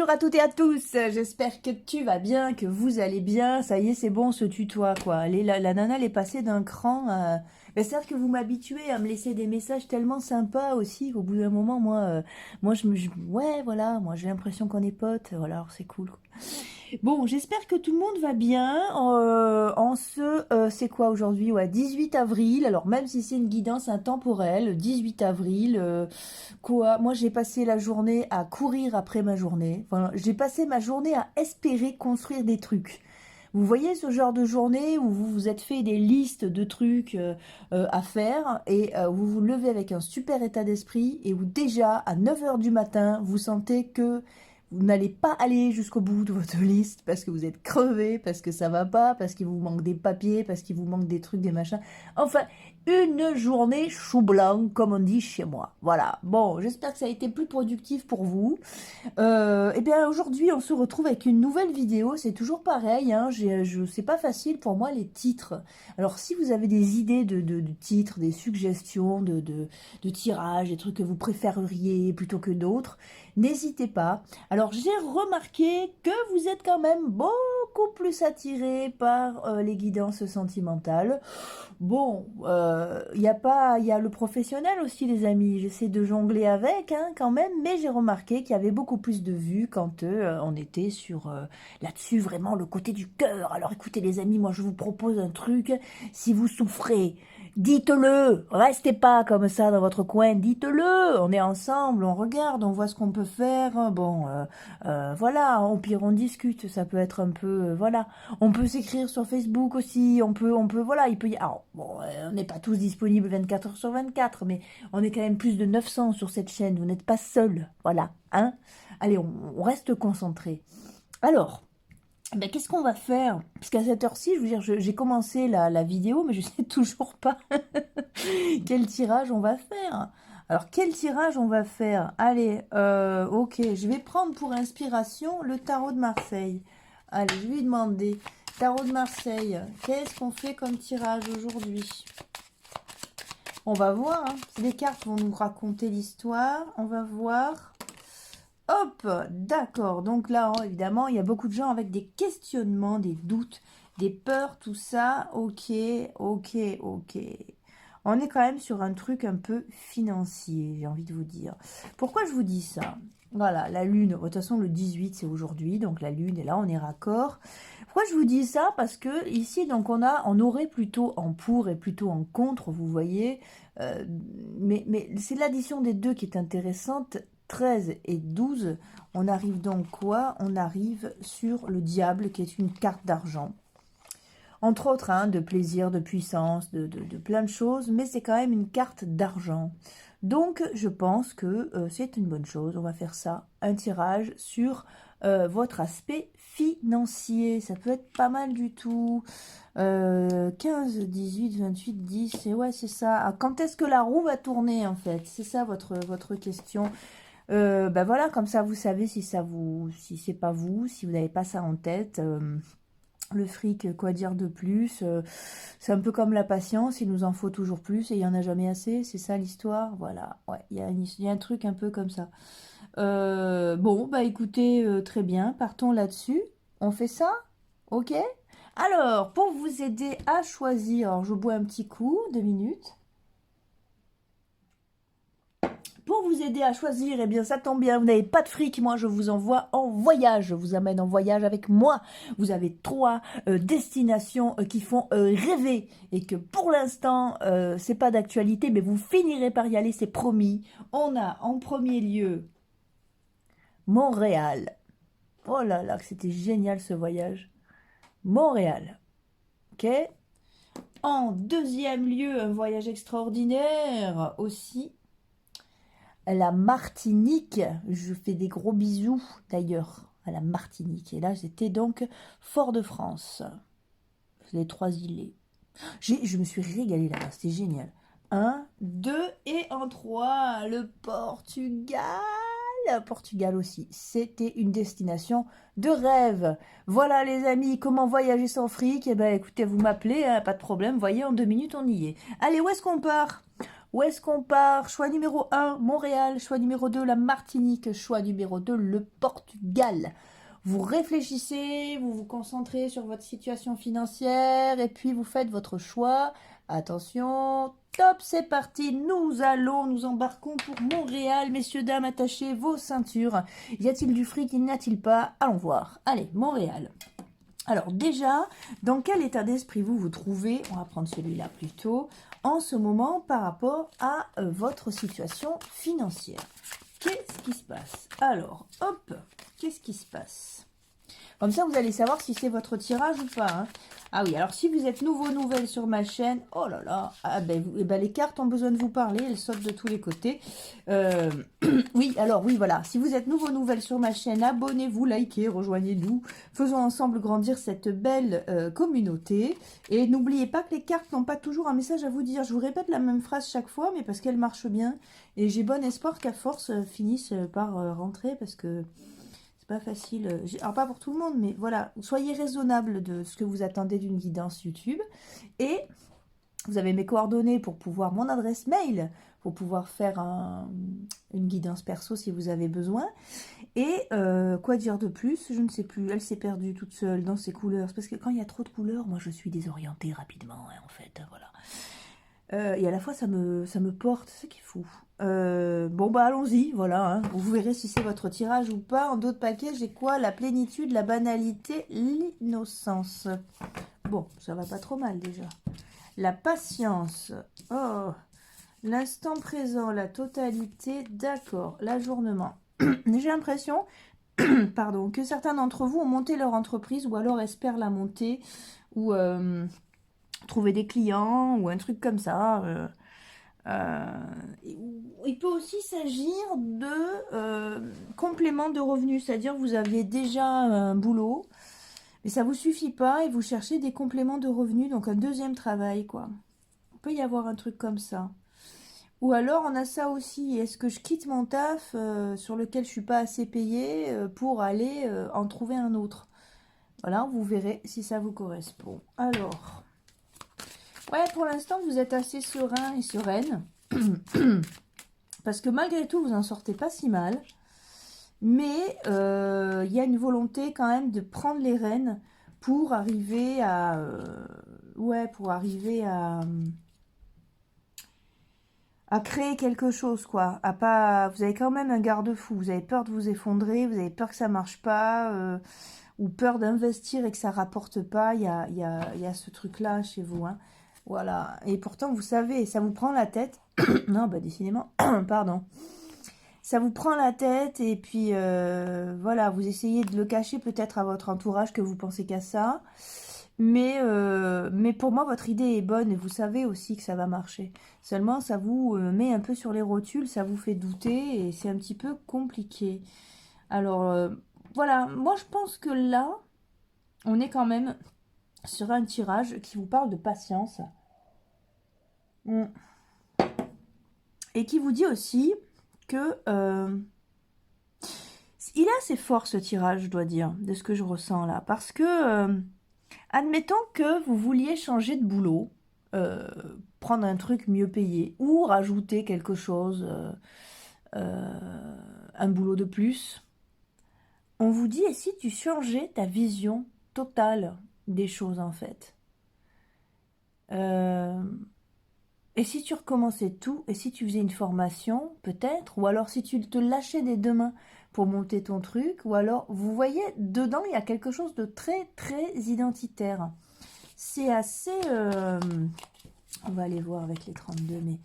Bonjour à toutes et à tous, j'espère que tu vas bien, que vous allez bien. Ça y est, c'est bon, on se tutoie, quoi. Allez, la nana, elle est passée d'un cran. C'est-à-dire que vous m'habituez à me laisser des messages tellement sympas aussi qu'au bout d'un moment, moi ouais, voilà, moi j'ai l'impression qu'on est potes, voilà, alors c'est cool. Bon, j'espère que tout le monde va bien c'est quoi aujourd'hui? Ouais, 18 avril. Alors même si c'est une guidance intemporelle, 18 avril, quoi? Moi, j'ai passé la journée à courir après ma journée. Enfin, j'ai passé ma journée à espérer construire des trucs. Vous voyez ce genre de journée où vous vous êtes fait des listes de trucs à faire et vous vous levez avec un super état d'esprit et où déjà à 9 heures du matin, vous sentez que vous n'allez pas aller jusqu'au bout de votre liste parce que vous êtes crevé, parce que ça va pas, parce qu'il vous manque des papiers, parce qu'il vous manque des trucs, des machins. Enfin, une journée chou blanc, comme on dit chez moi. Voilà. Bon, j'espère que ça a été plus productif pour vous. Eh bien, aujourd'hui, on se retrouve avec une nouvelle vidéo. C'est toujours pareil, hein. C'est pas facile pour moi les titres. Alors, si vous avez des idées de titres, des suggestions de tirages, des trucs que vous préféreriez plutôt que d'autres, n'hésitez pas. Alors, j'ai remarqué que vous êtes quand même beaucoup plus attiré par les guidances sentimentales. Bon, il y a le professionnel aussi, les amis. J'essaie de jongler avec, hein, quand même, mais j'ai remarqué qu'il y avait beaucoup plus de vues quand on était sur là-dessus, vraiment le côté du cœur. Alors écoutez, les amis, moi je vous propose un truc. Si vous souffrez, dites-le. Restez pas comme ça dans votre coin. Dites-le. On est ensemble, on regarde, on voit ce qu'on peut faire. Bon, voilà. Au pire, on discute. Ça peut être un peu, voilà. On peut s'écrire sur Facebook aussi, voilà, il peut y... Alors, bon, on n'est pas tous disponibles 24 heures sur 24, mais on est quand même plus de 900 sur cette chaîne, vous n'êtes pas seuls, voilà, hein. Allez, on reste concentré. Alors, ben, qu'est-ce qu'on va faire? Parce qu'à cette heure-ci, je veux dire, j'ai commencé la vidéo, mais je sais toujours pas quel tirage on va faire. Alors, quel tirage on va faire? Allez, ok, je vais prendre pour inspiration le tarot de Marseille. Allez, je vais lui demander, tarot de Marseille, qu'est-ce qu'on fait comme tirage aujourd'hui? On va voir, hein. Les cartes vont nous raconter l'histoire, on va voir. Hop, d'accord, donc là, évidemment, il y a beaucoup de gens avec des questionnements, des doutes, des peurs, tout ça. Ok, ok, ok. On est quand même sur un truc un peu financier, j'ai envie de vous dire. Pourquoi je vous dis ça? Voilà, la lune, de toute façon le 18 c'est aujourd'hui, donc la lune est là, on est raccord. Pourquoi je vous dis ça? Parce que ici, donc on aurait plutôt en pour et plutôt en contre, vous voyez. Euh, mais c'est l'addition des deux qui est intéressante. 13 et 12, on arrive donc quoi? On arrive sur le diable qui est une carte d'argent. Entre autres, hein, de plaisir, de puissance, de plein de choses, mais c'est quand même une carte d'argent. Donc, je pense que c'est une bonne chose. On va faire ça, un tirage sur votre aspect financier. Ça peut être pas mal du tout. 15, 18, 28, 10, et ouais, c'est ça. Ah, quand est-ce que la roue va tourner, en fait? C'est ça votre question. Ben voilà, comme ça, vous savez si c'est pas vous, si vous n'avez pas ça en tête. Le fric, quoi dire de plus? C'est un peu comme la patience, il nous en faut toujours plus et il n'y en a jamais assez, c'est ça l'histoire? Voilà, ouais, il y a un truc un peu comme ça. Bon, bah écoutez, très bien, partons là-dessus. On fait ça? Ok? Alors, pour vous aider à choisir, alors je bois un petit coup, 2 minutes. Pour vous aider à choisir, eh bien ça tombe bien, vous n'avez pas de fric, moi je vous envoie en voyage, je vous amène en voyage avec moi. Vous avez 3 destinations qui font rêver et que pour l'instant c'est pas d'actualité, mais vous finirez par y aller, c'est promis. On a en premier lieu Montréal. Oh là là, que c'était génial ce voyage. Montréal, ok. En deuxième lieu, un voyage extraordinaire aussi. La Martinique, je fais des gros bisous d'ailleurs à la Martinique. Et là, j'étais donc Fort-de-France, les 3 îlets. Je me suis régalée là-bas, c'était génial. 1, 2 et en 3, le Portugal. Portugal aussi, c'était une destination de rêve. Voilà les amis, comment voyager sans fric? Eh ben écoutez, vous m'appelez, hein, pas de problème, voyez, en 2 minutes on y est. Allez, où est-ce qu'on part? Où est-ce qu'on part? Choix numéro 1, Montréal. Choix numéro 2, la Martinique. Choix numéro 2, le Portugal. Vous réfléchissez, vous vous concentrez sur votre situation financière et puis vous faites votre choix. Attention, top, c'est parti. Nous embarquons pour Montréal. Messieurs, dames, attachez vos ceintures. Y a-t-il du fric? N'y a-t-il pas? Allons voir. Allez, Montréal. Alors déjà, dans quel état d'esprit vous vous trouvez? On va prendre celui-là plutôt. En ce moment, par rapport à votre situation financière. Qu'est-ce qui se passe? Alors, hop, qu'est-ce qui se passe? Comme ça, vous allez savoir si c'est votre tirage ou pas. Hein. Ah oui, alors si vous êtes nouvelle sur ma chaîne, oh là là, ah ben, les cartes ont besoin de vous parler, elles sautent de tous les côtés. Oui, alors oui, voilà, si vous êtes nouvelle sur ma chaîne, abonnez-vous, likez, rejoignez-nous. Faisons ensemble grandir cette belle communauté. Et n'oubliez pas que les cartes n'ont pas toujours un message à vous dire. Je vous répète la même phrase chaque fois, mais parce qu'elle marche bien. Et j'ai bon espoir qu'à force finisse par rentrer, parce que... c'est pas facile. Alors, pas pour tout le monde, mais voilà. Soyez raisonnable de ce que vous attendez d'une guidance YouTube. Et vous avez mes coordonnées pour pouvoir, mon adresse mail, pour pouvoir faire une guidance perso si vous avez besoin. Et quoi dire de plus? Je ne sais plus. Elle s'est perdue toute seule dans ses couleurs. C'est parce que quand il y a trop de couleurs, moi je suis désorientée rapidement, hein, en fait. Voilà. Et à la fois, ça me porte, c'est ce qui est fou. Bon, bah allons-y, voilà. Hein. Vous verrez si c'est votre tirage ou pas. En d'autres paquets, j'ai quoi? La plénitude, la banalité, l'innocence. Bon, ça va pas trop mal déjà. La patience. Oh, l'instant présent, la totalité, d'accord. L'ajournement. J'ai l'impression, pardon, que certains d'entre vous ont monté leur entreprise ou alors espèrent la monter ou... trouver des clients ou un truc comme ça. Il peut aussi s'agir de complément de revenus, c'est-à-dire vous avez déjà un boulot, mais ça vous suffit pas et vous cherchez des compléments de revenus, donc un deuxième travail, quoi. Il peut y avoir un truc comme ça. Ou alors on a ça aussi, est-ce que je quitte mon taf sur lequel je suis pas assez payée pour aller en trouver un autre? Voilà, vous verrez si ça vous correspond. Alors... ouais, pour l'instant, vous êtes assez serein et sereine. Parce que malgré tout, vous en sortez pas si mal. Mais il y a une volonté quand même de prendre les rênes pour arriver à... ouais, pour arriver à créer quelque chose, quoi. À pas, vous avez quand même un garde-fou. Vous avez peur de vous effondrer, vous avez peur que ça marche pas, ou peur d'investir et que ça rapporte pas. Il y a ce truc-là chez vous, hein. Voilà. Et pourtant, vous savez, ça vous prend la tête. Non, bah décidément, pardon. Ça vous prend la tête et puis, voilà, vous essayez de le cacher peut-être à votre entourage que vous pensez qu'à ça. Mais pour moi, votre idée est bonne et vous savez aussi que ça va marcher. Seulement, ça vous met un peu sur les rotules, ça vous fait douter et c'est un petit peu compliqué. Alors, voilà, moi je pense que là, on est quand même sur un tirage qui vous parle de patience. Et qui vous dit aussi que... il a assez fort ce tirage, je dois dire, de ce que je ressens là. Parce que... admettons que vous vouliez changer de boulot, prendre un truc mieux payé ou rajouter quelque chose, un boulot de plus. On vous dit, et si tu changeais ta vision totale des choses en fait? Et si tu recommençais tout, et si tu faisais une formation peut-être, ou alors si tu te lâchais des deux mains pour monter ton truc, ou alors, vous voyez, dedans, il y a quelque chose de très, très identitaire. C'est assez... on va aller voir avec les 32, mais...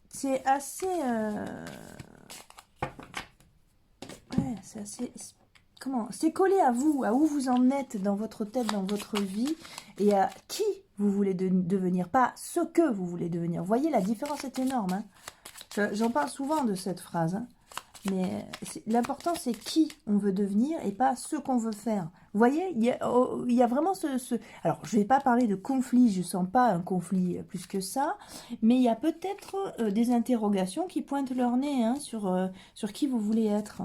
c'est assez... ouais, c'est assez... comment? C'est collé à vous, à où vous en êtes dans votre tête, dans votre vie, et à qui vous voulez devenir, pas ce que vous voulez devenir. Vous voyez, la différence est énorme. Hein. J'en parle souvent de cette phrase, hein. Mais l'important, c'est qui on veut devenir et pas ce qu'on veut faire. Vous voyez, il y a vraiment ce... alors, je ne vais pas parler de conflit, je ne sens pas un conflit plus que ça, mais il y a peut-être des interrogations qui pointent leur nez, hein, sur qui vous voulez être.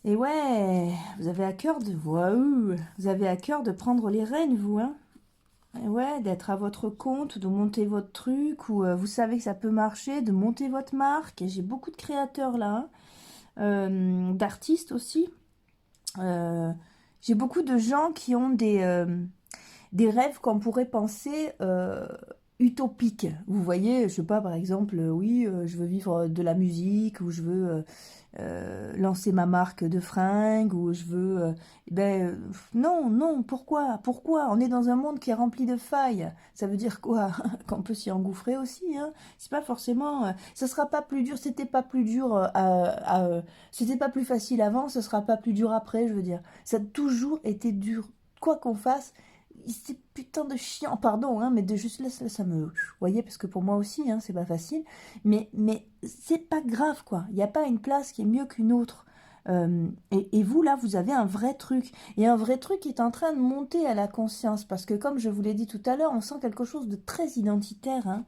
Et ouais, vous avez à cœur de... waouh, vous avez à cœur de prendre les rênes, vous, hein. Ouais, d'être à votre compte, de monter votre truc, ou vous savez que ça peut marcher, de monter votre marque. Et j'ai beaucoup de créateurs là, hein, d'artistes aussi. Euh, j'ai beaucoup de gens qui ont des rêves qu'on pourrait penser utopiques. Vous voyez, je sais pas, par exemple, oui, je veux vivre de la musique, ou je veux lancer ma marque de fringues, ou je veux... non, non, pourquoi? On est dans un monde qui est rempli de failles. Ça veut dire quoi? Qu'on peut s'y engouffrer aussi, hein. C'est pas forcément... ça sera pas plus dur, c'était pas plus dur c'était pas plus facile avant, ce sera pas plus dur après, je veux dire. Ça a toujours été dur. Quoi qu'on fasse, c'est putain de chiant, pardon, hein, mais de juste là, ça me... Vous voyez, parce que pour moi aussi, hein, c'est pas facile. Mais c'est pas grave, quoi. Il n'y a pas une place qui est mieux qu'une autre. Et vous, là, vous avez un vrai truc. Et un vrai truc qui est en train de monter à la conscience. Parce que, comme je vous l'ai dit tout à l'heure, on sent quelque chose de très identitaire, hein.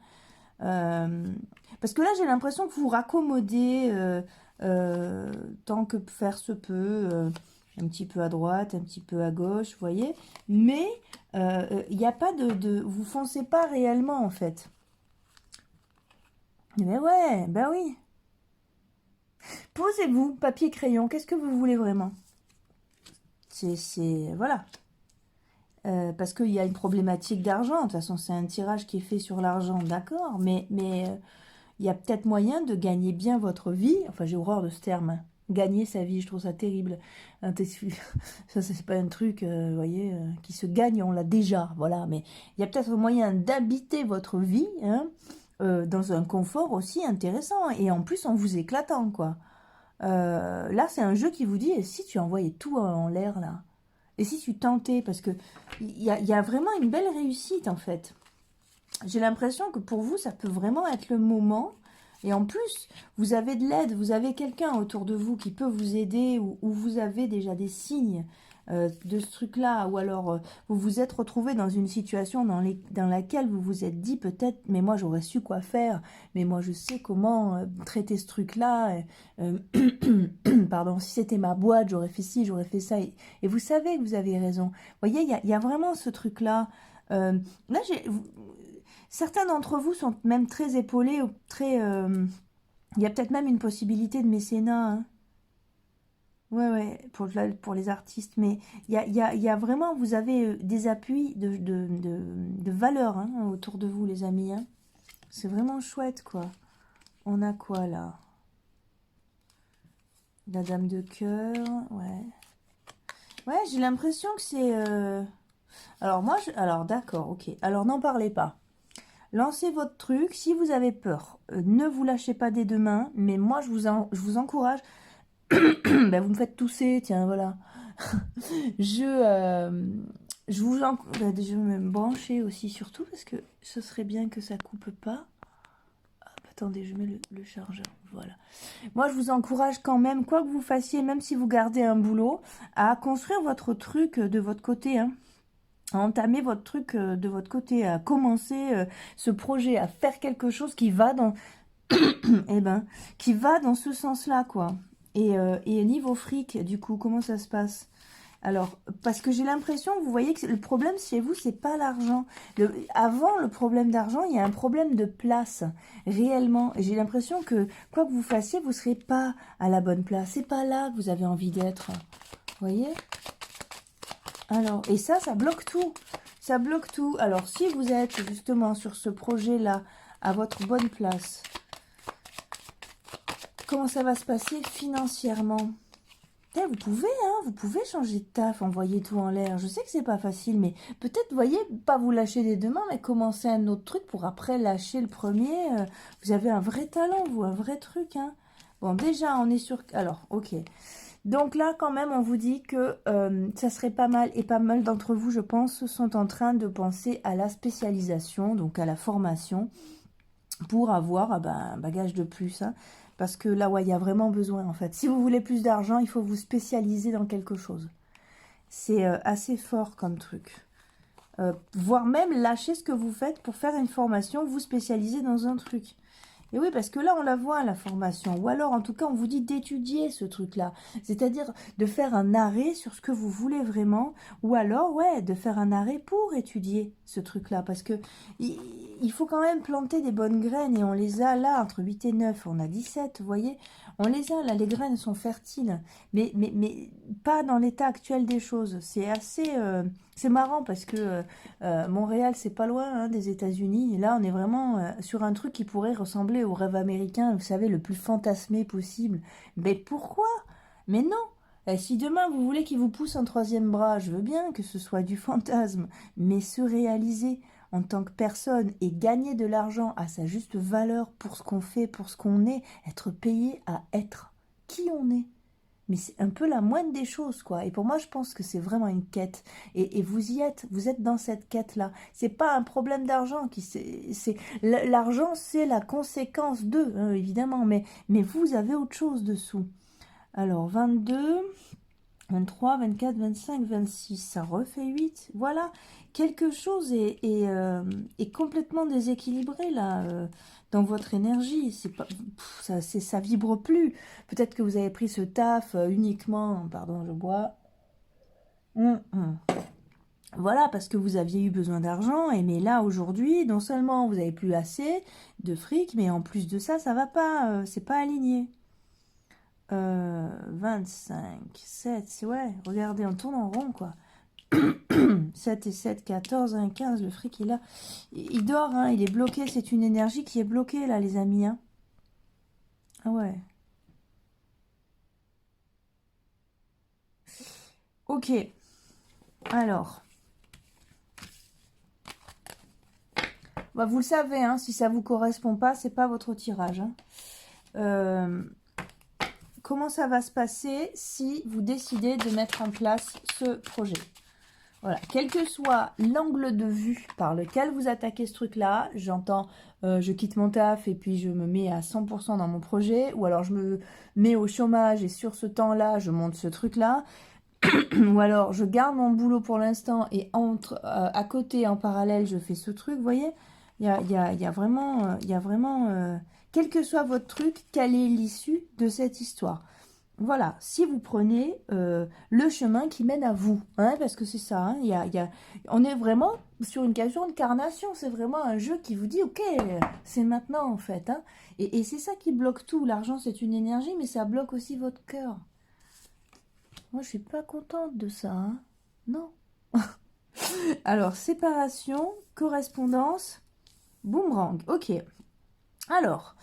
Euh, Parce que là, j'ai l'impression que vous vous raccommodez tant que faire se peut, un petit peu à droite, un petit peu à gauche, vous voyez. Mais il n'y a pas vous foncez pas réellement, en fait. Mais ouais, ben oui. Posez-vous, papier, crayon, qu'est-ce que vous voulez vraiment? Voilà. Parce qu'il y a une problématique d'argent. De toute façon, c'est un tirage qui est fait sur l'argent, d'accord. Mais il y a peut-être moyen de gagner bien votre vie. Enfin, j'ai horreur de ce terme, hein. Gagner sa vie, je trouve ça terrible. Ça, c'est pas un truc, vous voyez, qui se gagne, on l'a déjà, voilà. Mais il y a peut-être moyen d'habiter votre vie, hein, dans un confort aussi intéressant. Et en plus, en vous éclatant, quoi. Là, c'est un jeu qui vous dit, et si tu envoyais tout en l'air, là? Et si tu tentais? Parce que il y a vraiment une belle réussite, en fait. J'ai l'impression que pour vous, ça peut vraiment être le moment. Et en plus, vous avez de l'aide, vous avez quelqu'un autour de vous qui peut vous aider, ou vous avez déjà des signes de ce truc-là, ou alors vous vous êtes retrouvé dans une situation dans laquelle vous vous êtes dit peut-être, mais moi j'aurais su quoi faire, mais moi je sais comment traiter ce truc-là. Pardon, si c'était ma boîte, j'aurais fait ci, j'aurais fait ça. Et vous savez que vous avez raison. Vous voyez, il y a vraiment ce truc-là. Là, certains d'entre vous sont même très épaulés, ou très... il y a peut-être même une possibilité de mécénat, hein. Ouais, ouais, pour les artistes. Mais il y a vraiment, vous avez des appuis de valeur, hein, autour de vous, les amis, hein. C'est vraiment chouette, quoi. On a quoi, là? La dame de cœur, ouais. Ouais, j'ai l'impression que c'est... Alors, moi, alors, d'accord, ok. Alors, n'en parlez pas. Lancez votre truc. Si vous avez peur, ne vous lâchez pas dès demain. Mais moi, je vous encourage. Ben, vous me faites tousser, tiens, voilà. Je, je vais me brancher aussi, surtout, parce que ce serait bien que ça coupe pas. Hop, attendez, je mets le chargeur. Voilà. Moi, je vous encourage quand même, quoi que vous fassiez, même si vous gardez un boulot, à construire votre truc de votre côté, hein. À entamer votre truc de votre côté, à commencer ce projet, à faire quelque chose qui va dans, eh ben, qui va dans ce sens-là, quoi. Et niveau fric, du coup, comment ça se passe? Alors, parce que j'ai l'impression, vous voyez que le problème chez vous, c'est pas l'argent. Avant le problème d'argent, il y a un problème de place, réellement. Et j'ai l'impression que, quoi que vous fassiez, vous serez pas à la bonne place. C'est pas là que vous avez envie d'être. Vous voyez? Alors, et ça bloque tout. Ça bloque tout. Alors, si vous êtes justement sur ce projet-là, à votre bonne place, comment ça va se passer financièrement? Vous pouvez, hein, vous pouvez changer de taf, envoyer tout en l'air. Je sais que c'est pas facile, mais peut-être, voyez, pas vous lâcher dès demain, mais commencer un autre truc pour après lâcher le premier. Vous avez un vrai talent, vous, un vrai truc, hein. Bon, déjà, on est sur... Alors, ok. Donc là, quand même, on vous dit que ça serait pas mal, et pas mal d'entre vous, je pense, sont en train de penser à la spécialisation, donc à la formation, pour avoir un bagage de plus, hein. Parce que là, ouais, il y a vraiment besoin, en fait. Si vous voulez plus d'argent, il faut vous spécialiser dans quelque chose. C'est assez fort comme truc. Voire même lâcher ce que vous faites pour faire une formation, vous spécialiser dans un truc. Et oui, parce que là, on la voit, la formation. Ou alors, en tout cas, on vous dit d'étudier ce truc-là. C'est-à-dire de faire un arrêt sur ce que vous voulez vraiment. Ou alors, ouais, de faire un arrêt pour étudier ce truc-là. Parce que il faut quand même planter des bonnes graines. Et on les a là, entre 8 et 9. On a 17, vous voyez. On les a, là, les graines sont fertiles. Mais pas dans l'état actuel des choses. C'est assez... c'est marrant parce que Montréal, c'est pas loin hein, des États-Unis. Et là, on est vraiment sur un truc qui pourrait ressembler au rêve américain, vous savez, le plus fantasmé possible. Mais pourquoi? Mais non! Si demain vous voulez qu'il vous pousse un troisième bras, je veux bien que ce soit du fantasme, mais se réaliser en tant que personne et gagner de l'argent à sa juste valeur pour ce qu'on fait, pour ce qu'on est, être payé à être qui on est. Mais c'est un peu la moindre des choses, quoi. Et pour moi, je pense que c'est vraiment une quête. Et vous y êtes, vous êtes dans cette quête-là. C'est pas un problème d'argent. L'argent, c'est la conséquence de, évidemment. Mais vous avez autre chose dessous. Alors, 22, 23, 24, 25, 26, ça refait 8. Voilà, quelque chose est complètement déséquilibré, là, dans votre énergie. C'est pas, ça vibre plus. Peut-être que vous avez pris ce taf uniquement, pardon, je bois. Voilà, parce que vous aviez eu besoin d'argent, et mais là, aujourd'hui, non seulement vous avez plus assez de fric, mais en plus de ça, ça va pas, c'est pas aligné. 25, 7, ouais, regardez, on tourne en rond, quoi. 7 et 7, 14, 1, 15, le fric, il a... Il dort, hein, il est bloqué, c'est une énergie qui est bloquée, là, les amis, hein. Ah ouais. Ok, alors... Bah, vous le savez, hein, si ça vous correspond pas, c'est pas votre tirage, hein. Comment ça va se passer si vous décidez de mettre en place ce projet? Voilà, quel que soit l'angle de vue par lequel vous attaquez ce truc-là, j'entends, je quitte mon taf et puis je me mets à 100% dans mon projet, ou alors je me mets au chômage et sur ce temps-là, je monte ce truc-là, ou alors je garde mon boulot pour l'instant et à côté, en parallèle, je fais ce truc, vous voyez? Il y a vraiment, quel que soit votre truc, quelle est l'issue de cette histoire? Voilà, si vous prenez le chemin qui mène à vous, hein, parce que c'est ça, hein, on est vraiment sur une question de carnation, c'est vraiment un jeu qui vous dit, ok, c'est maintenant en fait, hein, et c'est ça qui bloque tout. L'argent, c'est une énergie, mais ça bloque aussi votre cœur. Moi, je suis pas contente de ça, hein. Non. Alors, séparation, correspondance, boomerang, ok. Alors,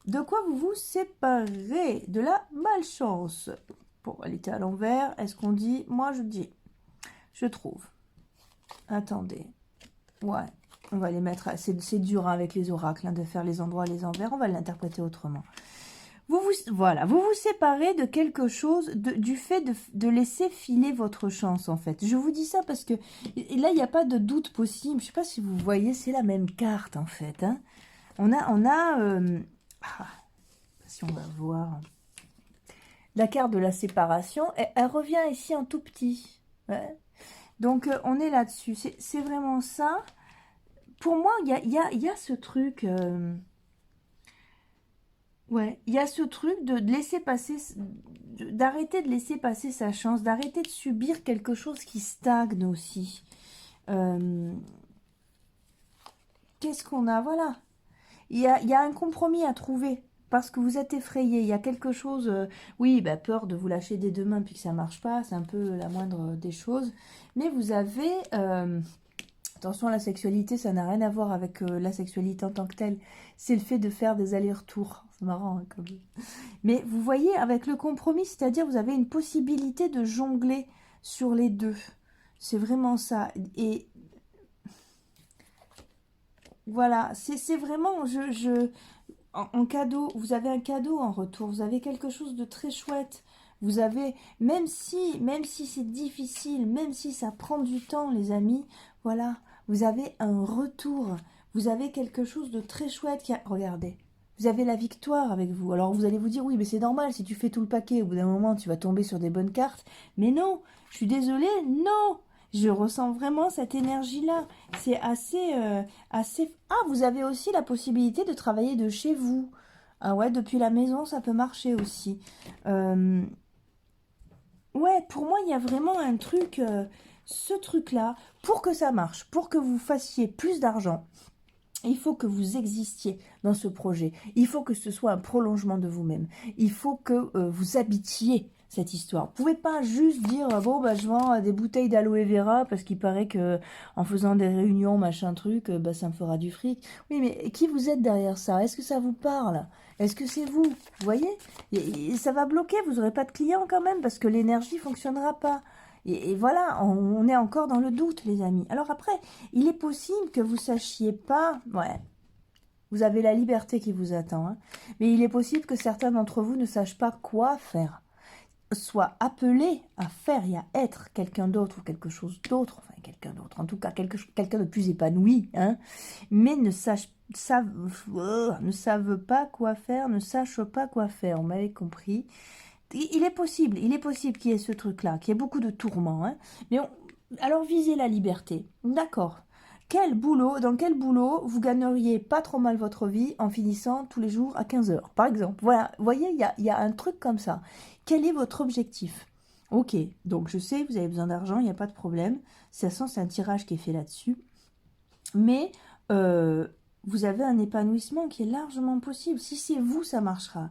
de quoi vous vous séparez? De la malchance. Bon, elle était à l'envers. Est-ce qu'on dit? Moi, je dis. Je trouve. Attendez. Ouais. On va les mettre... C'est dur hein, avec les oracles hein, de faire les endroits à les envers. On va l'interpréter autrement. Voilà, vous vous séparez de quelque chose, du fait de laisser filer votre chance, en fait. Je vous dis ça parce que là, il n'y a pas de doute possible. Je ne sais pas si vous voyez, c'est la même carte, en fait. Hein. Si on va voir... La carte de la séparation, elle revient ici en tout petit. Ouais. Donc, on est là-dessus. C'est vraiment ça. Pour moi, il y a ce truc... Ouais, il y a ce truc de laisser passer, d'arrêter de laisser passer sa chance, d'arrêter de subir quelque chose qui stagne aussi. Qu'est-ce qu'on a? Voilà. Il y a un compromis à trouver parce que vous êtes effrayé. Il y a quelque chose, oui, bah, peur de vous lâcher des deux mains puis que ça marche pas, c'est un peu la moindre des choses. Mais vous avez... attention, la sexualité, ça n'a rien à voir avec la sexualité en tant que telle. C'est le fait de faire des allers-retours. C'est marrant, hein, comme... Mais vous voyez, avec le compromis, c'est-à-dire vous avez une possibilité de jongler sur les deux. C'est vraiment ça. Et voilà, c'est vraiment... en cadeau, vous avez un cadeau en retour. Vous avez quelque chose de très chouette. Vous avez, même si c'est difficile, même si ça prend du temps, les amis, voilà, vous avez un retour. Vous avez quelque chose de très chouette qui a... Regardez, vous avez la victoire avec vous. Alors vous allez vous dire, oui, mais c'est normal, si tu fais tout le paquet, au bout d'un moment, tu vas tomber sur des bonnes cartes. Mais non, je suis désolée, non. Je ressens vraiment cette énergie-là. C'est assez... Ah, vous avez aussi la possibilité de travailler de chez vous. Ah ouais, depuis la maison, ça peut marcher aussi. Euh, Ouais, pour moi, il y a vraiment un truc, ce truc-là, pour que ça marche, pour que vous fassiez plus d'argent, il faut que vous existiez dans ce projet. Il faut que ce soit un prolongement de vous-même. Il faut que vous habitiez cette histoire. Vous pouvez pas juste dire bon bah je vends des bouteilles d'aloe vera parce qu'il paraît que en faisant des réunions machin truc bah ça me fera du fric. Oui mais qui vous êtes derrière ça? Est-ce que ça vous parle? Est-ce que c'est vous? Vous voyez? Et ça va bloquer. Vous n'aurez pas de clients quand même parce que l'énergie fonctionnera pas. Et voilà, on est encore dans le doute, les amis. Alors après, il est possible que vous sachiez pas, ouais, vous avez la liberté qui vous attend, hein, mais il est possible que certains d'entre vous ne sachent pas quoi faire, soient appelés à faire et à être quelqu'un d'autre ou quelque chose d'autre, enfin quelqu'un d'autre, en tout cas quelqu'un de plus épanoui, hein, mais ne savent pas quoi faire, ne sachent pas quoi faire, on m'avait compris. Il est possible qu'il y ait ce truc-là, qu'il y ait beaucoup de tourments, hein, mais alors visez la liberté, d'accord. Dans quel boulot vous gagneriez pas trop mal votre vie en finissant tous les jours à 15 heures, par exemple? Voilà, vous voyez, il y a un truc comme ça. Quel est votre objectif? Ok, donc je sais, vous avez besoin d'argent, il n'y a pas de problème. Ça sent, c'est un tirage qui est fait là-dessus. Mais vous avez un épanouissement qui est largement possible. Si c'est vous, ça marchera.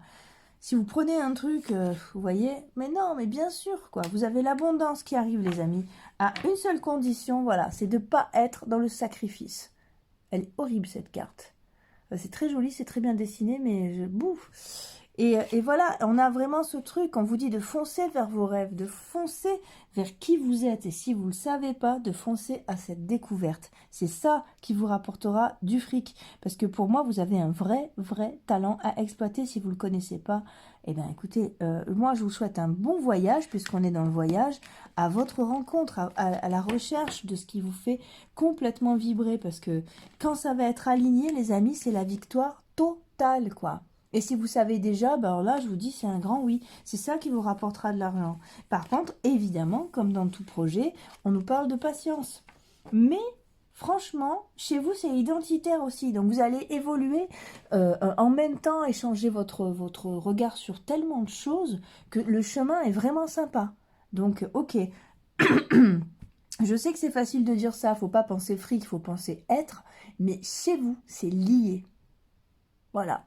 Si vous prenez un truc, vous voyez, mais non, mais bien sûr, quoi. Vous avez l'abondance qui arrive, les amis, à une seule condition, voilà, c'est de ne pas être dans le sacrifice. Elle est horrible, cette carte. C'est très joli, c'est très bien dessiné, mais je bouffe. Et voilà, on a vraiment ce truc, on vous dit de foncer vers vos rêves, de foncer vers qui vous êtes. Et si vous ne le savez pas, de foncer à cette découverte. C'est ça qui vous rapportera du fric. Parce que pour moi, vous avez un vrai talent à exploiter si vous ne le connaissez pas. Eh bien, écoutez, moi, je vous souhaite un bon voyage, puisqu'on est dans le voyage, à votre rencontre, à la recherche de ce qui vous fait complètement vibrer. Parce que quand ça va être aligné, les amis, c'est la victoire totale, quoi. Et si vous savez déjà, ben alors là, je vous dis, c'est un grand oui. C'est ça qui vous rapportera de l'argent. Par contre, évidemment, comme dans tout projet, on nous parle de patience. Mais, franchement, chez vous, c'est identitaire aussi. Donc, vous allez évoluer en même temps, échanger votre regard sur tellement de choses que le chemin est vraiment sympa. Donc, ok. Je sais que c'est facile de dire ça. Faut pas penser fric, faut penser être. Mais chez vous, c'est lié. Voilà.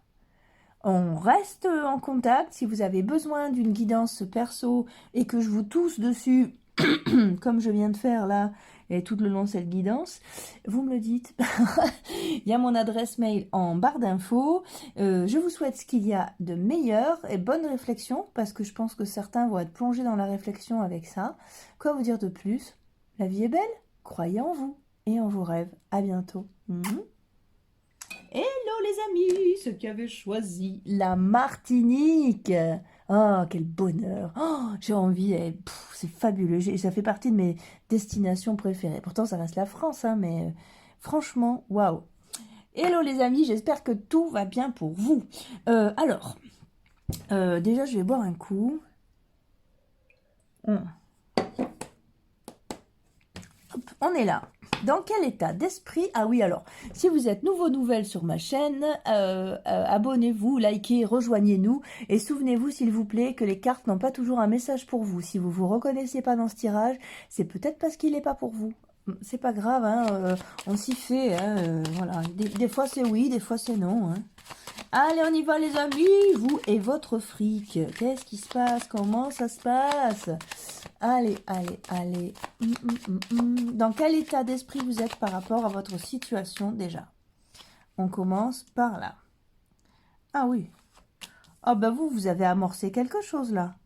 On reste en contact si vous avez besoin d'une guidance perso et que je vous tousse dessus, comme je viens de faire là, et tout le long de cette guidance, vous me le dites. Il y a mon adresse mail en barre d'infos. Je vous souhaite ce qu'il y a de meilleur et bonne réflexion, parce que je pense que certains vont être plongés dans la réflexion avec ça. Quoi vous dire de plus? La vie est belle, croyez en vous et en vos rêves. À bientôt. Hello les amis, ceux qui avaient choisi la Martinique. Oh, quel bonheur. Oh, j'ai envie, c'est fabuleux. Ça fait partie de mes destinations préférées. Pourtant, ça reste la France, hein, mais franchement, waouh. Hello les amis, j'espère que tout va bien pour vous. Alors, déjà, je vais boire un coup. Hop, on est là. Dans quel état d'esprit? Ah oui, alors, si vous êtes nouvelle sur ma chaîne, abonnez-vous, likez, rejoignez-nous. Et souvenez-vous, s'il vous plaît, que les cartes n'ont pas toujours un message pour vous. Si vous ne vous reconnaissez pas dans ce tirage, c'est peut-être parce qu'il n'est pas pour vous. C'est pas grave, hein, on s'y fait. Hein, voilà. Des fois, c'est oui, des fois, c'est non. Hein. Allez, on y va, les amis. Vous et votre fric. Qu'est-ce qui se passe? Comment ça se passe? Allez, allez, allez. Dans quel état d'esprit vous êtes par rapport à votre situation déjà? On commence par là. Ah oui. Ah bah vous avez amorcé quelque chose là.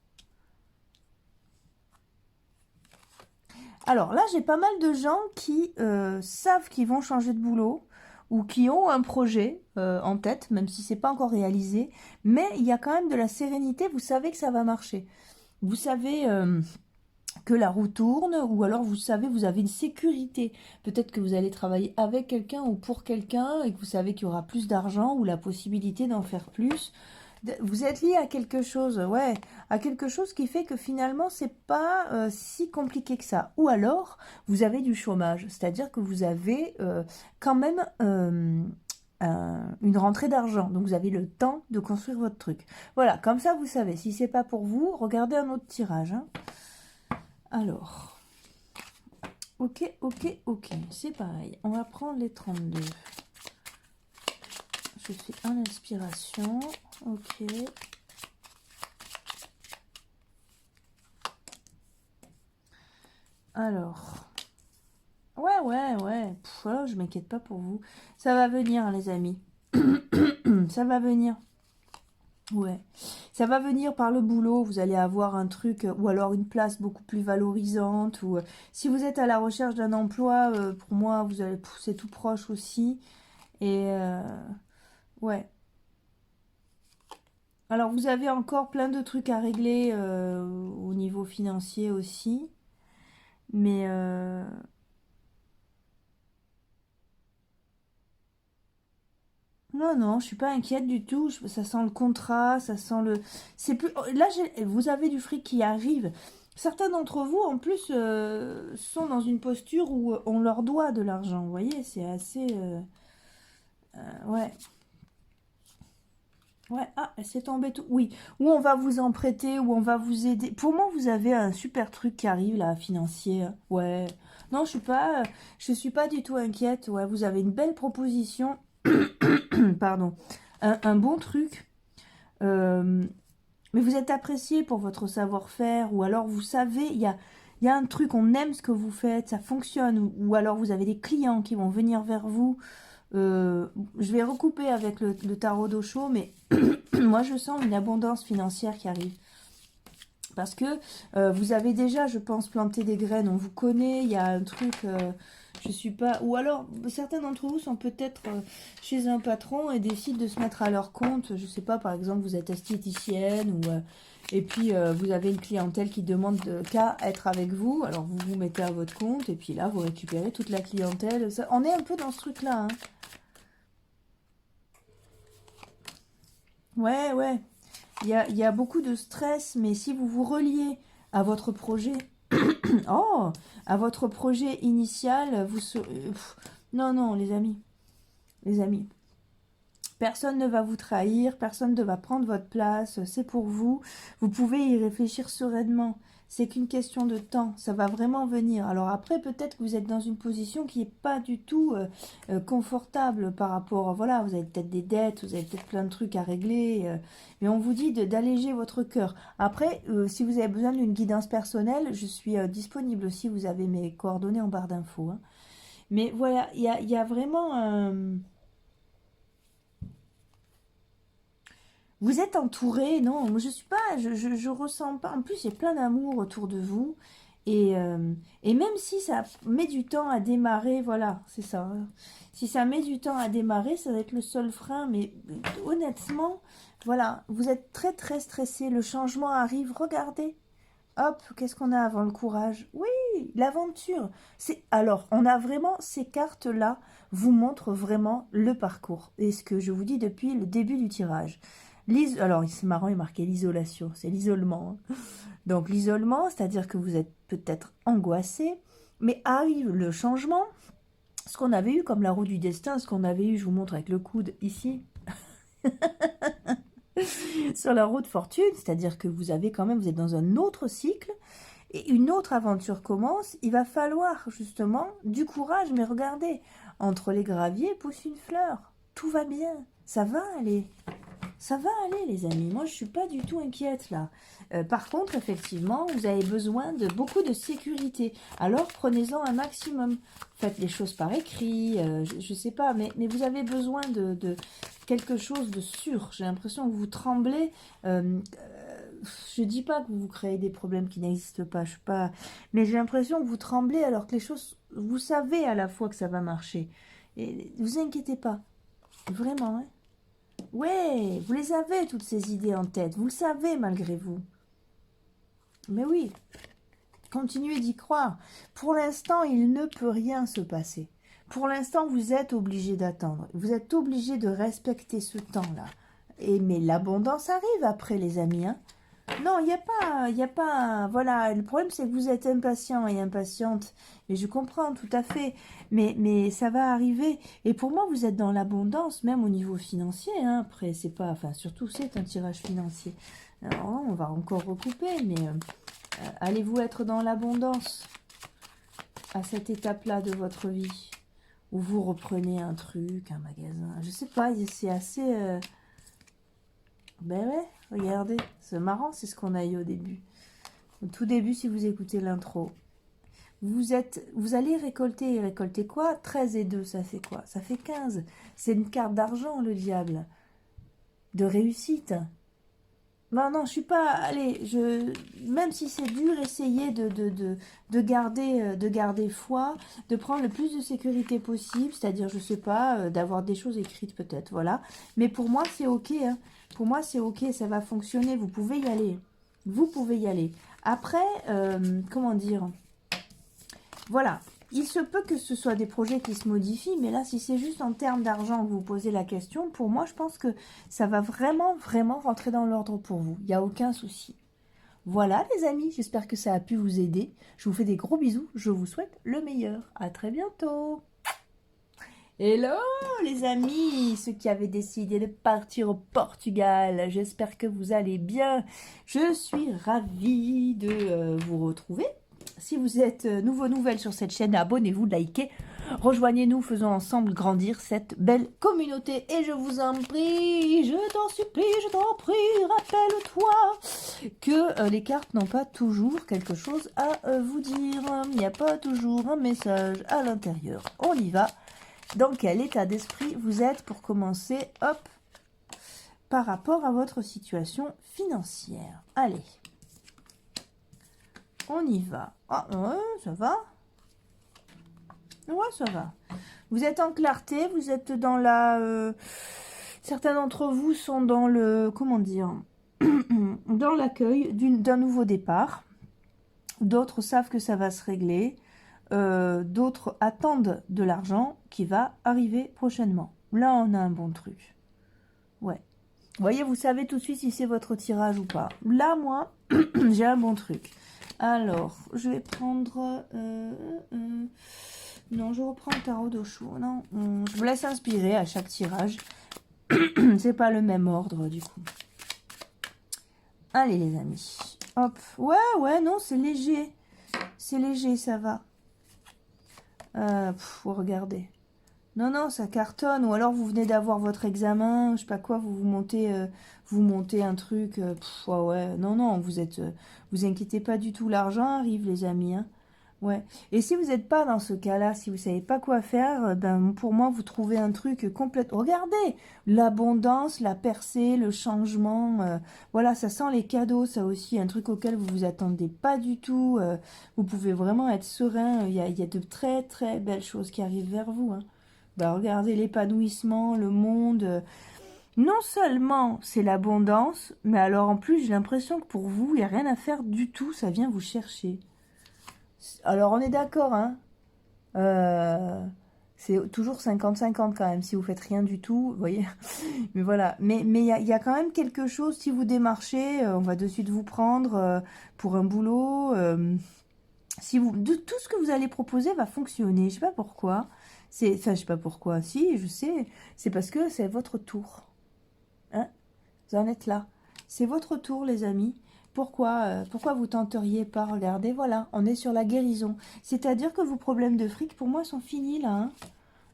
Alors là, j'ai pas mal de gens qui savent qu'ils vont changer de boulot ou qui ont un projet en tête, même si c'est pas encore réalisé. Mais il y a quand même de la sérénité, vous savez que ça va marcher. Vous savez que la roue tourne, ou alors vous savez, vous avez une sécurité. Peut-être que vous allez travailler avec quelqu'un ou pour quelqu'un et que vous savez qu'il y aura plus d'argent ou la possibilité d'en faire plus. Vous êtes lié à quelque chose, ouais, à quelque chose qui fait que finalement, c'est pas si compliqué que ça. Ou alors, vous avez du chômage, c'est-à-dire que vous avez quand même une rentrée d'argent. Donc, vous avez le temps de construire votre truc. Voilà, comme ça, vous savez. Si c'est pas pour vous, regardez un autre tirage, hein. Alors, ok, ok, ok, c'est pareil. On va prendre les 32. Je fais un inspiration, ok. Alors, ouais. Pff, voilà, je m'inquiète pas pour vous. Ça va venir, hein, les amis. Ça va venir. Ouais. Ça va venir par le boulot. Vous allez avoir un truc, ou alors une place beaucoup plus valorisante. Ou si vous êtes à la recherche d'un emploi, pour moi, vous allez, c'est tout proche aussi. Et ouais. Alors, vous avez encore plein de trucs à régler au niveau financier aussi. Mais non, non, je suis pas inquiète du tout. Ça sent le contrat, ça sent le. C'est plus. Là, vous avez du fric qui arrive. Certains d'entre vous, en plus, sont dans une posture où on leur doit de l'argent. Vous voyez, c'est assez. Ouais. Ouais, ah, elle s'est tombée tout. Oui, ou on va vous en prêter, ou on va vous aider. Pour moi, vous avez un super truc qui arrive là, financier. Ouais. Non, je suis pas du tout inquiète. Ouais, vous avez une belle proposition. Pardon. Un bon truc. Euh, mais vous êtes apprécié pour votre savoir-faire, ou alors vous savez, il y a un truc, on aime ce que vous faites, ça fonctionne, ou alors vous avez des clients qui vont venir vers vous. Je vais recouper avec le tarot d'Osho, mais moi je sens une abondance financière qui arrive. Parce que vous avez déjà, je pense, planté des graines, on vous connaît, il y a un truc, je suis pas... Ou alors, certains d'entre vous sont peut-être chez un patron et décident de se mettre à leur compte. Je sais pas, par exemple, vous êtes esthéticienne, ou, et puis vous avez une clientèle qui demande qu'à être avec vous. Alors vous vous mettez à votre compte, et puis là, vous récupérez toute la clientèle. On est un peu dans ce truc-là, hein. Ouais, ouais. Il y a beaucoup de stress, mais si vous vous reliez à votre projet, oh, à votre projet initial, vous serez... Non, non, les amis, personne ne va vous trahir, personne ne va prendre votre place, c'est pour vous. Vous pouvez y réfléchir sereinement. C'est qu'une question de temps, ça va vraiment venir. Alors après, peut-être que vous êtes dans une position qui n'est pas du tout confortable par rapport, voilà, vous avez peut-être des dettes, vous avez peut-être plein de trucs à régler, mais on vous dit d'alléger votre cœur. Après, si vous avez besoin d'une guidance personnelle, je suis disponible aussi, vous avez mes coordonnées en barre d'infos, hein. Mais voilà, il y a vraiment un... Vous êtes entouré, non, moi je suis pas, je ressens pas. En plus, il y a plein d'amour autour de vous. Et même si ça met du temps à démarrer, voilà, c'est ça, hein. Si ça met du temps à démarrer, ça va être le seul frein. Mais honnêtement, voilà, vous êtes très très stressé. Le changement arrive. Regardez. Hop, qu'est-ce qu'on a avant le courage? Oui, l'aventure. Alors, on a vraiment ces cartes-là vous montrent vraiment le parcours. Et ce que je vous dis depuis le début du tirage. Alors, c'est marrant, il est marqué l'isolation, c'est l'isolement, hein. Donc, l'isolement, c'est-à-dire que vous êtes peut-être angoissé, mais arrive le changement. Ce qu'on avait eu comme la roue du destin, ce qu'on avait eu, je vous montre avec le coude ici, sur la roue de fortune, c'est-à-dire que vous avez quand même, vous êtes dans un autre cycle, et une autre aventure commence. Il va falloir justement du courage, mais regardez, entre les graviers pousse une fleur. Tout va bien, ça va aller. Ça va aller, les amis. Moi, je suis pas du tout inquiète, là. Par contre, effectivement, vous avez besoin de beaucoup de sécurité. Alors, prenez-en un maximum. Faites les choses par écrit, je sais pas, mais vous avez besoin de quelque chose de sûr. J'ai l'impression que vous tremblez. Je dis pas que vous créez des problèmes qui n'existent pas, je suis pas... Mais j'ai l'impression que vous tremblez alors que les choses... Vous savez à la fois que ça va marcher. Et vous inquiétez pas. Vraiment, hein. Ouais, vous les avez, toutes ces idées en tête. Vous le savez malgré vous. Mais oui, continuez d'y croire. Pour l'instant, il ne peut rien se passer. Pour l'instant, vous êtes obligé d'attendre. Vous êtes obligé de respecter ce temps-là. Et, mais l'abondance arrive après, les amis, hein. Non, il y a pas, voilà, le problème c'est que vous êtes impatient et impatiente, et je comprends tout à fait, mais ça va arriver, et pour moi vous êtes dans l'abondance, même au niveau financier, hein. Après c'est pas, enfin surtout c'est un tirage financier, alors on va encore recouper, mais allez-vous être dans l'abondance à cette étape-là de votre vie, où vous reprenez un truc, un magasin, je sais pas, c'est assez... Ben ouais, regardez, c'est marrant, c'est ce qu'on a eu au début. Au tout début, si vous écoutez l'intro. Vous allez récolter, et récolter quoi? 13 et 2, ça fait quoi? Ça fait 15. C'est une carte d'argent, le diable. De réussite. Ben non, je suis pas... Allez, même si c'est dur, essayez de garder foi, de prendre le plus de sécurité possible, c'est-à-dire, je sais pas, d'avoir des choses écrites peut-être, voilà. Mais pour moi, c'est ok, hein. Pour moi, c'est ok, ça va fonctionner, vous pouvez y aller. Vous pouvez y aller. Après, comment dire? Voilà, il se peut que ce soit des projets qui se modifient, mais là, si c'est juste en termes d'argent que vous posez la question, pour moi, je pense que ça va vraiment, vraiment rentrer dans l'ordre pour vous. Il n'y a aucun souci. Voilà, les amis, j'espère que ça a pu vous aider. Je vous fais des gros bisous. Je vous souhaite le meilleur. À très bientôt. Hello, les amis, ceux qui avaient décidé de partir au Portugal. J'espère que vous allez bien. Je suis ravie de vous retrouver. Si vous êtes nouvelle sur cette chaîne, abonnez-vous, likez, rejoignez-nous, faisons ensemble grandir cette belle communauté. Et je vous en prie, je t'en supplie, je t'en prie, rappelle-toi que les cartes n'ont pas toujours quelque chose à vous dire. Il n'y a pas toujours un message à l'intérieur. On y va. Dans quel état d'esprit vous êtes pour commencer, hop, par rapport à votre situation financière? Allez. On y va. Ah, ouais, ça va. Ouais, ça va. Vous êtes en clarté, vous êtes dans la... certains d'entre vous sont dans le... Comment dire? Dans l'accueil d'un nouveau départ. D'autres savent que ça va se régler. D'autres attendent de l'argent qui va arriver prochainement. Là, on a un bon truc. Ouais. Vous voyez, vous savez tout de suite si c'est votre tirage ou pas. Là, moi, j'ai un bon truc. Alors, je vais prendre... non, je reprends le tarot d'Osho. Non, je vous laisse inspirer à chaque tirage. C'est pas le même ordre, du coup. Allez, les amis. Hop. Ouais, non, c'est léger. C'est léger, ça va. Regardez. Non, ça cartonne. Ou alors, vous venez d'avoir votre examen, je sais pas quoi, vous montez un truc. Ouais. Non, vous inquiétez pas du tout. L'argent arrive, les amis, hein. Ouais. Et si vous n'êtes pas dans ce cas-là, si vous savez pas quoi faire, ben pour moi, vous trouvez un truc complètement... Regardez, l'abondance, la percée, le changement. Voilà, ça sent les cadeaux, ça aussi, un truc auquel vous vous attendez pas du tout. Vous pouvez vraiment être serein. Il y a de très, très belles choses qui arrivent vers vous, hein. Ben, regardez l'épanouissement, le monde. Non seulement c'est l'abondance, mais alors en plus, j'ai l'impression que pour vous, il n'y a rien à faire du tout. Ça vient vous chercher. Alors, on est d'accord, hein. C'est toujours 50-50 quand même, si vous faites rien du tout, vous voyez. Mais voilà, mais il y a quand même quelque chose, si vous démarchez, on va de suite vous prendre pour un boulot. Tout ce que vous allez proposer va fonctionner, je sais pas pourquoi. Enfin, je sais pas pourquoi, si, je sais, c'est parce que c'est votre tour. Hein? Vous en êtes là. C'est votre tour, les amis. Pourquoi vous tenteriez pas? Regardez, voilà, on est sur la guérison. C'est-à-dire que vos problèmes de fric, pour moi, sont finis, là. Hein.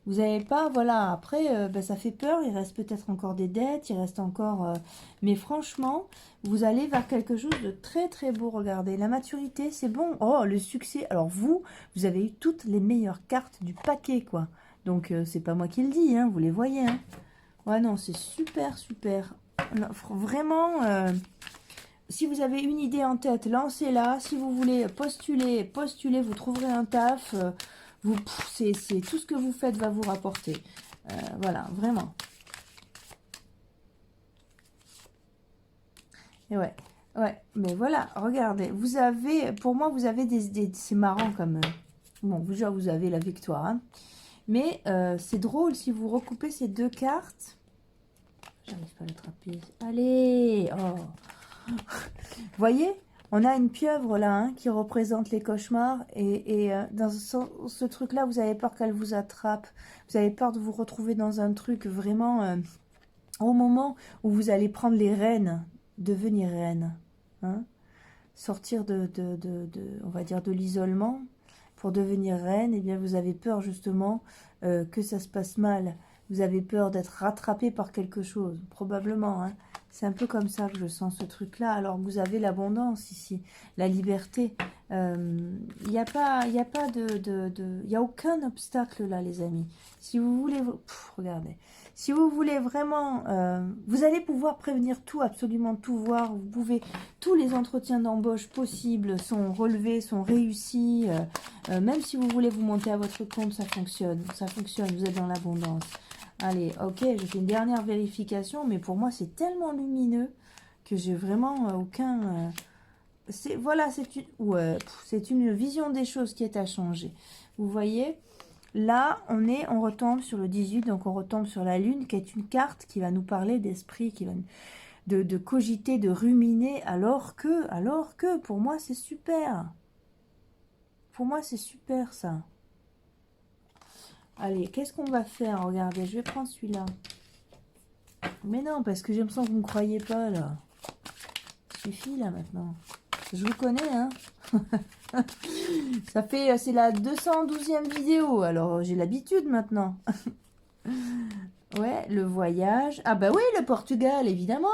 Vous n'avez pas, voilà, après, ça fait peur, il reste peut-être encore des dettes, il reste encore... mais franchement, vous allez vers quelque chose de très, très beau, regardez. La maturité, c'est bon. Oh, le succès. Alors, vous avez eu toutes les meilleures cartes du paquet, quoi. Donc, c'est pas moi qui le dis, hein, vous les voyez, hein. Ouais, non, c'est super, super. Non, vraiment... si vous avez une idée en tête, lancez-la. Si vous voulez postulez, vous trouverez un taf. C'est tout ce que vous faites va vous rapporter. Voilà, vraiment. Et ouais, mais voilà, regardez. Pour moi, vous avez c'est marrant comme... bon, déjà, vous avez la victoire. Hein. Mais c'est drôle, si vous recoupez ces deux cartes... J'arrive pas à l'attraper. Allez, oh. Voyez, on a une pieuvre là hein, qui représente les cauchemars et dans ce truc-là, vous avez peur qu'elle vous attrape. Vous avez peur de vous retrouver dans un truc vraiment au moment où vous allez prendre les rênes, devenir reine, hein, sortir on va dire de l'isolement pour devenir reine. Et bien, vous avez peur justement que ça se passe mal. Vous avez peur d'être rattrapé par quelque chose, probablement. Hein. C'est un peu comme ça que je sens ce truc-là. Alors que vous avez l'abondance ici, la liberté. Il n'y a pas, il y a aucun obstacle là, les amis. Si vous voulez, regardez. Si vous voulez vraiment, vous allez pouvoir prévenir tout, absolument tout voir. Vous pouvez, tous les entretiens d'embauche possibles sont relevés, sont réussis. Même si vous voulez vous monter à votre compte, ça fonctionne. Ça fonctionne, vous êtes dans l'abondance. Allez, ok, je fais une dernière vérification, mais pour moi, c'est tellement lumineux que j'ai vraiment aucun... voilà, c'est une vision des choses qui est à changer. Vous voyez, là, on retombe sur le 18, donc on retombe sur la Lune, qui est une carte qui va nous parler d'esprit, qui va de cogiter, de ruminer, alors que, pour moi, c'est super. Pour moi, c'est super, ça. Allez, qu'est-ce qu'on va faire? Regardez, je vais prendre celui-là. Mais non, parce que j'ai l'impression que vous ne me croyez pas, là. Suffit, là, maintenant. Je vous connais, hein. Ça fait... C'est la 212e vidéo, alors j'ai l'habitude, maintenant. Ouais, le voyage. Ah bah oui, le Portugal, évidemment.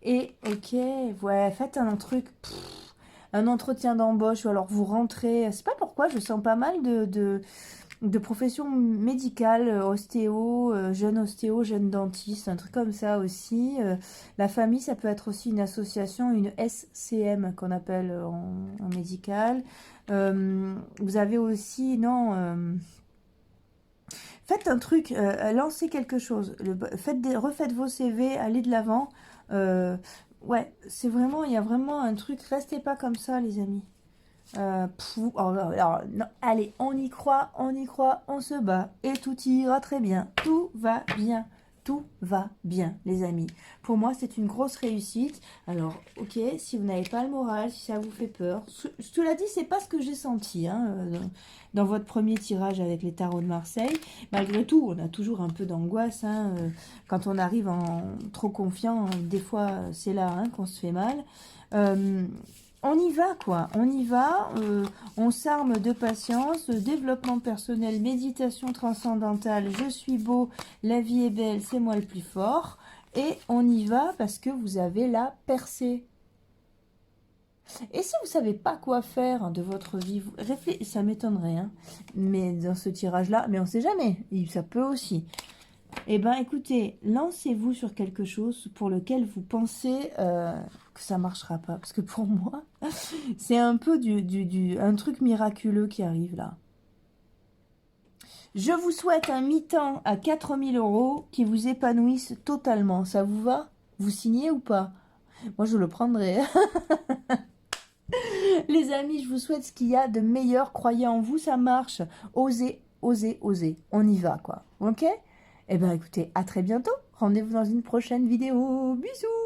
Et, ok, ouais, faites un truc... un entretien d'embauche, ou alors vous rentrez, c'est pas pourquoi, je sens pas mal de professions médicales, ostéo, jeune dentiste, un truc comme ça aussi. La famille, ça peut être aussi une association, une SCM qu'on appelle en médical. Vous avez aussi, non... faites un truc, lancez quelque chose, refaites vos CV, allez de l'avant. Ouais, c'est vraiment, il y a vraiment un truc, restez pas comme ça les amis. Alors, non, allez, on y croit, on se bat et tout ira très bien, tout va bien les amis. Pour moi c'est une grosse réussite. Alors ok, si vous n'avez pas le moral, si ça vous fait peur, cela dit c'est pas ce que j'ai senti hein, dans votre premier tirage avec les tarots de Marseille. Malgré tout on a toujours un peu d'angoisse hein, quand on arrive en trop confiant, des fois c'est là hein, qu'on se fait mal. On y va quoi, on y va, on s'arme de patience, développement personnel, méditation transcendantale, je suis beau, la vie est belle, c'est moi le plus fort. Et on y va parce que vous avez la percée. Et si vous ne savez pas quoi faire de votre vie, ça m'étonnerait, hein, mais dans ce tirage-là, mais on ne sait jamais, ça peut aussi. Eh bien, écoutez, lancez-vous sur quelque chose pour lequel vous pensez que ça ne marchera pas. Parce que pour moi, c'est un peu un truc miraculeux qui arrive là. Je vous souhaite un mi-temps à 4 000 € qui vous épanouisse totalement. Ça vous va? Vous signez ou pas? Moi, je le prendrai. Les amis, je vous souhaite ce qu'il y a de meilleur. Croyez en vous, ça marche. Osez, osez, osez. On y va, quoi. Ok? Eh bien, écoutez, à très bientôt. Rendez-vous dans une prochaine vidéo. Bisous!